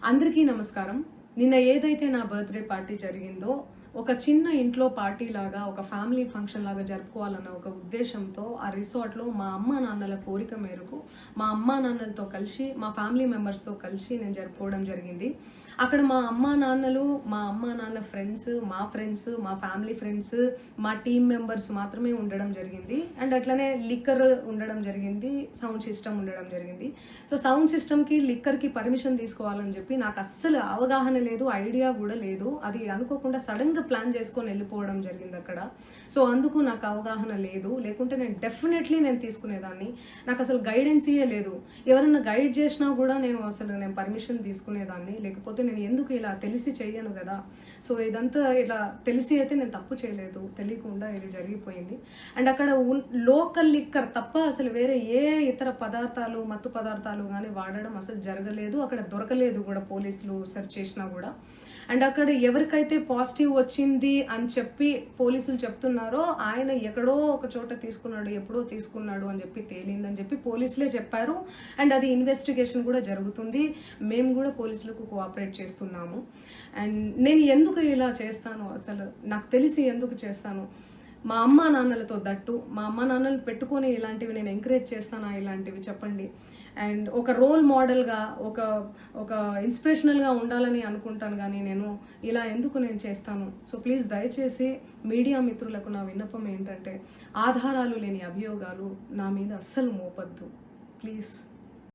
అందరికీ నమస్కారం. నిన్న ఏదైతే నా బర్త్డే పార్టీ జరిగిందో ఒక చిన్న ఇంట్లో పార్టీ లాగా ఒక ఫ్యామిలీ ఫంక్షన్ లాగా జరుపుకోవాలన్న ఒక ఉద్దేశంతో ఆ రిసార్ట్లో మా అమ్మా నాన్నల కోరిక మేరకు మా అమ్మా నాన్నలతో కలిసి మా ఫ్యామిలీ మెంబర్స్తో కలిసి నేను జరుపుకోవడం జరిగింది. అక్కడ మా అమ్మా నాన్నలు, మా అమ్మా నాన్న ఫ్రెండ్స్, మా ఫ్రెండ్స్, మా ఫ్యామిలీ ఫ్రెండ్స్, మా టీమ్ మెంబర్స్ మాత్రమే ఉండడం జరిగింది. అండ్ అట్లనే లిక్కర్ ఉండడం జరిగింది, సౌండ్ సిస్టమ్ ఉండడం జరిగింది. సో సౌండ్ సిస్టమ్కి లిక్కర్కి పర్మిషన్ తీసుకోవాలని చెప్పి నాకు అస్సలు అవగాహన లేదు, ఐడియా కూడా లేదు. అది అనుకోకుండా సడన్గా ప్లాన్ చేసుకొని వెళ్ళిపోవడం జరిగింది అక్కడ. సో అందుకు నాకు అవగాహన లేదు, లేకుంటే నేను డెఫినెట్లీ నేను తీసుకునేదాన్ని. నాకు అసలు గైడెన్సీయే లేదు. ఎవరన్నా గైడ్ చేసినా కూడా నేను పర్మిషన్ తీసుకునేదాన్ని, లేకపోతే నేను ఎందుకు ఇలా తెలిసి చెయ్యను కదా. సో ఇదంతా ఇలా తెలిసి అయితే నేను తప్పు చేయలేదు, తెలియకుండా ఇది జరిగిపోయింది. అండ్ అక్కడ లోకల్ లిక్కర్ తప్ప అసలు వేరే ఏ ఇతర పదార్థాలు, మత్తు పదార్థాలు కానీ వాడడం అసలు జరగలేదు. అక్కడ దొరకలేదు కూడా, పోలీసులు సెర్చ్ చేసినా కూడా. అండ్ అక్కడ ఎవరికైతే పాజిటివ్ వచ్చింది అని చెప్పి పోలీసులు చెప్తున్నారో ఆయన ఎక్కడో ఒక చోట తీసుకున్నాడు, ఎప్పుడో తీసుకున్నాడు అని చెప్పి తేలిందని చెప్పి పోలీసులే చెప్పారు. అండ్ అది ఇన్వెస్టిగేషన్ కూడా జరుగుతుంది. మేము కూడా పోలీసులకు కోఆపరేట్ చేస్తున్నాము. అండ్ నేను ఎందుకు ఇలా చేస్తాను, అసలు నాకు తెలిసి ఎందుకు చేస్తాను, మా అమ్మా నాన్నలతో దట్టు మా అమ్మా నాన్నలు పెట్టుకొని ఇలాంటివి నేను ఎంకరేజ్ చేస్తానా, ఇలాంటివి చెప్పండి. అండ్ ఒక రోల్ మోడల్గా, ఒక ఇన్స్పిరేషనల్గా ఉండాలని అనుకుంటాను, కానీ నేను ఇలా ఎందుకు నేను చేస్తాను. సో ప్లీజ్ దయచేసి మీడియా మిత్రులకు నా విన్నపం ఏంటంటే ఆధారాలు లేని అభియోగాలు నా మీద అస్సలు మోపద్దు ప్లీజ్.